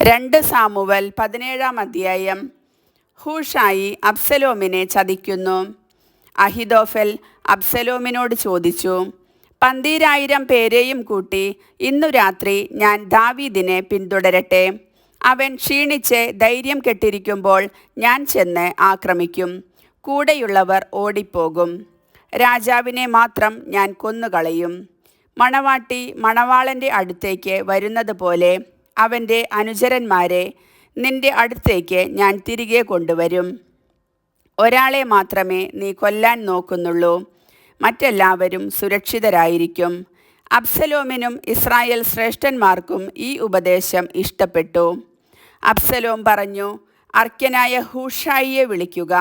2 Samuel 17-ാം അധ്യായം. ഹൂഷായി അബ്സലോമിനെ ചതിക്കുന്നു. Ahithophel അബ്സലോമിനോട് ചോദിച്ചു, 12000 പേരെയും കൂട്ടി ഇന്നു രാത്രി ഞാൻ ദാവീദിനെ പിന്തുടരട്ടെ? അവൻ ക്ഷീണിച്ച് ധൈര്യം കെട്ടിരിക്കുമ്പോൾ ഞാൻ ചെന്ന് ആക്രമിക്കും. കൂടെയുള്ളവർ ഓടിപ്പോകും. രാജാവിനെ മാത്രം ഞാൻ കൊന്നുകളയും. മണവാട്ടി മണവാളൻ്റെ അടുത്തേക്ക് വരുന്നത് പോലെ അവൻ്റെ അനുചരന്മാരെ നിന്റെ അടുത്തേക്ക് ഞാൻ തിരികെ കൊണ്ടുവരും. ഒരാളെ മാത്രമേ നീ കൊല്ലാൻ നോക്കുന്നുള്ളൂ, മറ്റെല്ലാവരും സുരക്ഷിതരായിരിക്കും. അബ്സലോമിനും ഇസ്രായേൽ ശ്രേഷ്ഠന്മാർക്കും ഈ ഉപദേശം ഇഷ്ടപ്പെട്ടു. അബ്സലോം പറഞ്ഞു, അർക്യനായ ഹൂഷായിയെ വിളിക്കുക,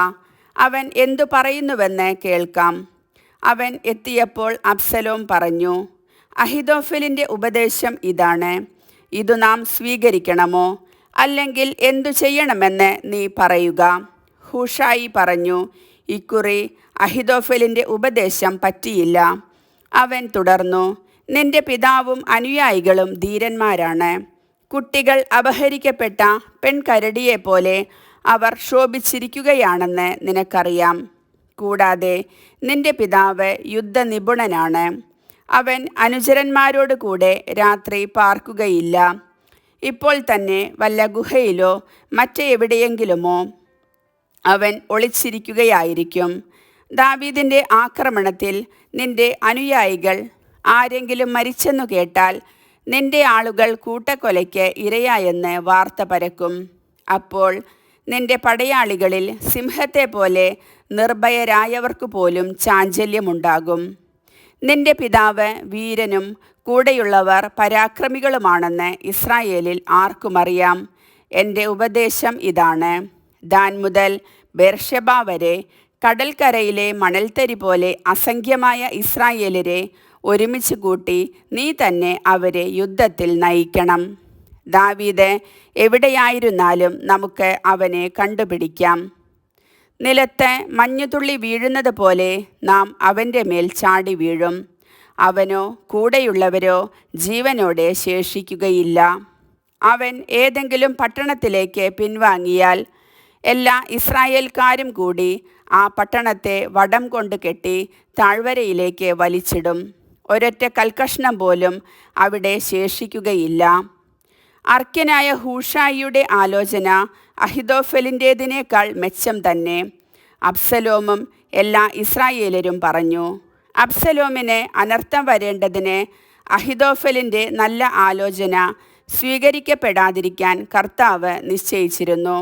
അവൻ എന്തു പറയുന്നുവെന്ന് കേൾക്കാം. അവൻ എത്തിയപ്പോൾ അബ്സലോം പറഞ്ഞു, അഹിതോഫലിൻ്റെ ഉപദേശം ഇതാണ്. ഇതു നാം സ്വീകരിക്കണമോ, അല്ലെങ്കിൽ എന്തു ചെയ്യണമെന്ന് നീ പറയുക. ഹൂഷായി പറഞ്ഞു, ഇക്കുറി അഹിതോഫലിൻ്റെ ഉപദേശം പറ്റിയില്ല. അവൻ തുടർന്നു, നിന്റെ പിതാവും അനുയായികളും ധീരന്മാരാണ്. കുട്ടികൾ അപഹരിക്കപ്പെട്ട പെൺകരടിയെപ്പോലെ അവർ ശോഭിച്ചിരിക്കുകയാണെന്ന് നിനക്കറിയാം. കൂടാതെ നിന്റെ പിതാവ് യുദ്ധനിപുണനാണ്. അവൻ അനുചരന്മാരോട് കൂടെ രാത്രി പാർക്കുകയില്ല. ഇപ്പോൾ തന്നെ വല്ല ഗുഹയിലോ മറ്റെവിടെയെങ്കിലുമോ അവൻ ഒളിച്ചിരിക്കുകയായിരിക്കും. ദാവീദിൻ്റെ ആക്രമണത്തിൽ നിന്റെ അനുയായികൾ ആരെങ്കിലും മരിച്ചെന്നു കേട്ടാൽ നിന്റെ ആളുകൾ കൂട്ടക്കൊലയ്ക്ക് ഇരയായെന്ന് വാർത്ത പരക്കും. അപ്പോൾ നിന്റെ പടയാളികളിൽ സിംഹത്തെ പോലെ നിർഭയരായവർക്കു പോലും ചാഞ്ചല്യമുണ്ടാകും. നിന്റെ പിതാവ് വീരനും കൂടെയുള്ളവർ പരാക്രമികളുമാണെന്ന് ഇസ്രായേലിൽ ആർക്കുമറിയാം. എൻ്റെ ഉപദേശം ഇതാണ്. ദാൻ മുതൽ ബേർഷെബ വരെ കടൽക്കരയിലെ മണൽത്തരി പോലെ അസംഖ്യമായ ഇസ്രായേലരെ ഒരുമിച്ച് കൂട്ടി നീ തന്നെ അവരെ യുദ്ധത്തിൽ നയിക്കണം. ദാവീദ് എവിടെയായിരുന്നാലും നമുക്ക് അവനെ കണ്ടുപിടിക്കാം. നിലത്ത് മഞ്ഞുതുള്ളി വീഴുന്നത് പോലെ നാം അവൻ്റെ മേൽ ചാടി വീഴും. അവനോ കൂടെയുള്ളവരോ ജീവനോടെ ശേഷിക്കുകയില്ല. അവൻ ഏതെങ്കിലും പട്ടണത്തിലേക്ക് പിൻവാങ്ങിയാൽ എല്ലാ ഇസ്രായേൽക്കാരും കൂടി ആ പട്ടണത്തെ വടം കൊണ്ട് കെട്ടി താഴ്വരയിലേക്ക് വലിച്ചിടും. ഒരൊറ്റ കൽക്കഷ്ണം പോലും അവിടെ ശേഷിക്കുകയില്ല. അർക്യനായ ഹൂഷായിയുടെ ആലോചന അഹിതോഫലിൻ്റേതിനേക്കാൾ മെച്ചം തന്നെ. അബ്സലോമും എല്ലാ ഇസ്രായേലരും പറഞ്ഞു. അബ്സലോമിന് അനർത്ഥം വരേണ്ടതിന് അഹിതോഫലിൻ്റെ നല്ല ആലോചന സ്വീകരിക്കപ്പെടാതിരിക്കാൻ കർത്താവ് നിശ്ചയിച്ചിരുന്നു.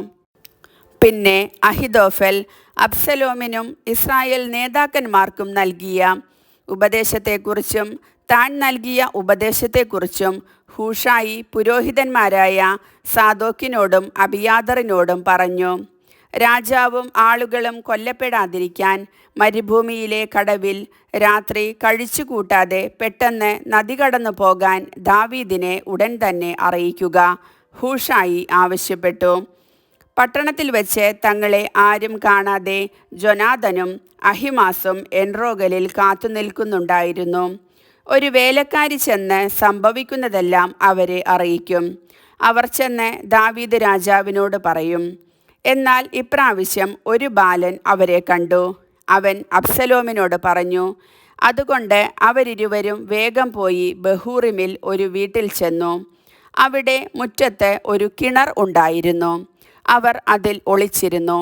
പിന്നെ അഹിതോഫൽ അബ്സലോമിനും ഇസ്രായേൽ നേതാക്കന്മാർക്കും നൽകിയ ഉപദേശത്തെക്കുറിച്ചും താൻ നൽകിയ ഉപദേശത്തെക്കുറിച്ചും ഹൂഷായി പുരോഹിതന്മാരായ സാദോക്കിനോടും അബിയാതറിനോടും പറഞ്ഞു. രാജാവും ആളുകളും കൊല്ലപ്പെടാതിരിക്കാൻ മരുഭൂമിയിലെ കടവിൽ രാത്രി കഴിച്ചുകൂട്ടാതെ പെട്ടെന്ന് നദി കടന്നു പോകാൻ ദാവീദിനെ ഉടൻ തന്നെ അറിയിക്കുക, ഹൂഷായി ആവശ്യപ്പെട്ടു. പട്ടണത്തിൽ വെച്ച് തങ്ങളെ ആരും കാണാതെ ജോനാഥനും അഹിമാസും എൻറോഗലിൽ കാത്തുനിൽക്കുന്നുണ്ടായിരുന്നു. ഒരു വേലക്കാരി ചെന്ന് സംഭവിക്കുന്നതെല്ലാം അവരെ അറിയിക്കും. അവർ ചെന്ന് ദാവീദ് രാജാവിനോട് പറയും. എന്നാൽ ഇപ്രാവശ്യം ഒരു ബാലൻ അവരെ കണ്ടു. അവൻ അബ്സലോമിനോട് പറഞ്ഞു. അതുകൊണ്ട് അവരിരുവരും വേഗം പോയി ബഹൂറിമിൽ ഒരു വീട്ടിൽ ചെന്നു. അവിടെ മുറ്റത്ത് ഒരു കിണർ ഉണ്ടായിരുന്നു. അവർ അതിൽ ഒളിച്ചിരുന്നു.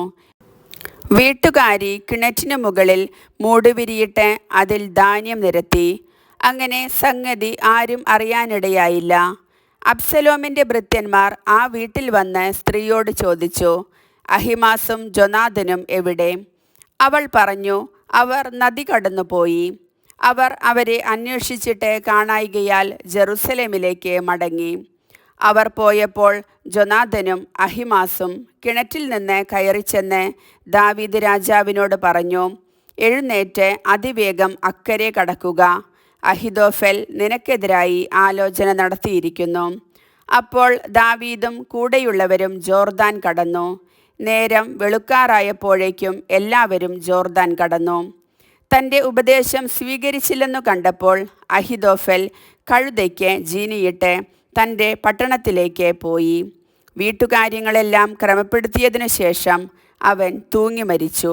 വീട്ടുകാരി കിണറ്റിനു മുകളിൽ മൂടുവിരിയിട്ട് അതിൽ ധാന്യം നിരത്തി. അങ്ങനെ സംഗതി ആരും അറിയാനിടയായില്ല. അബ്സലോമിൻ്റെ ഭൃത്യന്മാർ ആ വീട്ടിൽ വന്ന് സ്ത്രീയോട് ചോദിച്ചു, അഹിമാസും ജോനാഥനും എവിടെ? അവൾ പറഞ്ഞു, അവർ നദി കടന്നുപോയി. അവർ അവരെ അന്വേഷിച്ചിട്ട് കാണായികയാൽ ജെറുസലേമിലേക്ക് മടങ്ങി. അവർ പോയപ്പോൾ ജോനാഥനും അഹിമാസും കിണറ്റിൽ നിന്ന് കയറിച്ചെന്ന് ദാവീദ് രാജാവിനോട് പറഞ്ഞു, എഴുന്നേറ്റ് അതിവേഗം അക്കരെ കടക്കുക. അഹിതോഫൽ നിനക്കെതിരായി ആലോചന നടത്തിയിരിക്കുന്നു. അപ്പോൾ ദാവീദും കൂടെയുള്ളവരും ജോർദാൻ കടന്നു. നേരം വെളുക്കാറായപ്പോഴേക്കും എല്ലാവരും ജോർദാൻ കടന്നു. തൻ്റെ ഉപദേശം സ്വീകരിച്ചില്ലെന്നു കണ്ടപ്പോൾ അഹിതോഫൽ കഴുതയ്ക്ക് ജീനിയിട്ട് തൻ്റെ പട്ടണത്തിലേക്ക് പോയി. വീട്ടുകാര്യങ്ങളെല്ലാം ക്രമപ്പെടുത്തിയതിനു ശേഷം അവൻ തൂങ്ങി മരിച്ചു.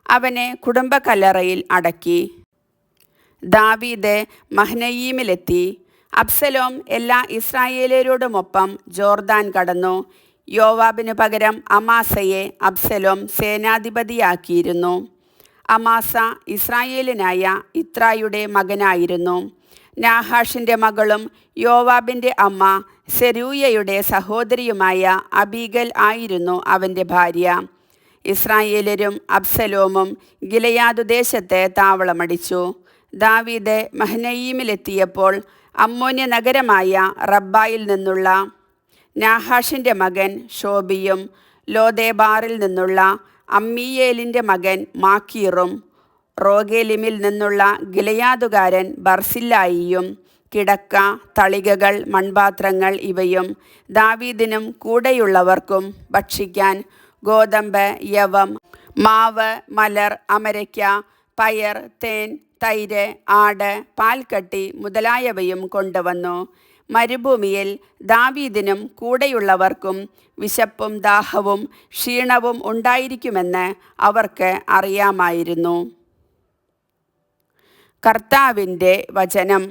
അവനെ കുടുംബക്കല്ലറയിൽ അടക്കി. ദാവീദ് മഹ്നയീമിലെത്തി. അബ്സലോം എല്ലാ ഇസ്രായേലരോടുമൊപ്പം ജോർദാൻ കടന്നു. യോവാബിനു പകരം അമാസയെ അബ്സലോം സേനാധിപതിയാക്കിയിരുന്നു. അമാസ ഇസ്രായേലിനായ ഇത്രായുടെ മകനായിരുന്നു. നാഹാഷിൻ്റെ മകളും യോവാബിൻ്റെ അമ്മ സെരൂയയുടെ സഹോദരിയുമായ അബീഗൽ ആയിരുന്നു അവൻ്റെ ഭാര്യ. ഇസ്രായേലരും അബ്സലോമും ഗിലെയാദ് ദേശത്ത് താവളമടിച്ചു. ദാവീദ് മഹ്നയീമിലെത്തിയപ്പോൾ അമ്മോന്യ നഗരമായ റബ്ബായിൽ നിന്നുള്ള നാഹാഷിൻ്റെ മകൻ ഷോബിയും ലോദേബാറിൽ നിന്നുള്ള അമ്മീയേലിൻ്റെ മകൻ മാക്കീറും റോഗേലിമിൽ നിന്നുള്ള ഗിലെയാദുകാരൻ ബർസില്ലായിയും കിടക്ക, തളികകൾ, മൺപാത്രങ്ങൾ ഇവയും ദാവീദിനും കൂടെയുള്ളവർക്കും ഭക്ഷിക്കാൻ ഗോതമ്പ്, യവം, മാവ്, മലർ, അമരയ്ക്ക, പയർ, തേൻ, തൈര്, ആട്, പാൽക്കട്ടി മുതലായവയും കൊണ്ടുവന്നു. മരുഭൂമിയിൽ ദാവീദിനും കൂടെയുള്ളവർക്കും വിശപ്പും ദാഹവും ക്ഷീണവും ഉണ്ടായിരിക്കുമെന്ന് അവർക്ക് അറിയാമായിരുന്നു. കർത്താവിൻ്റെ വചനം.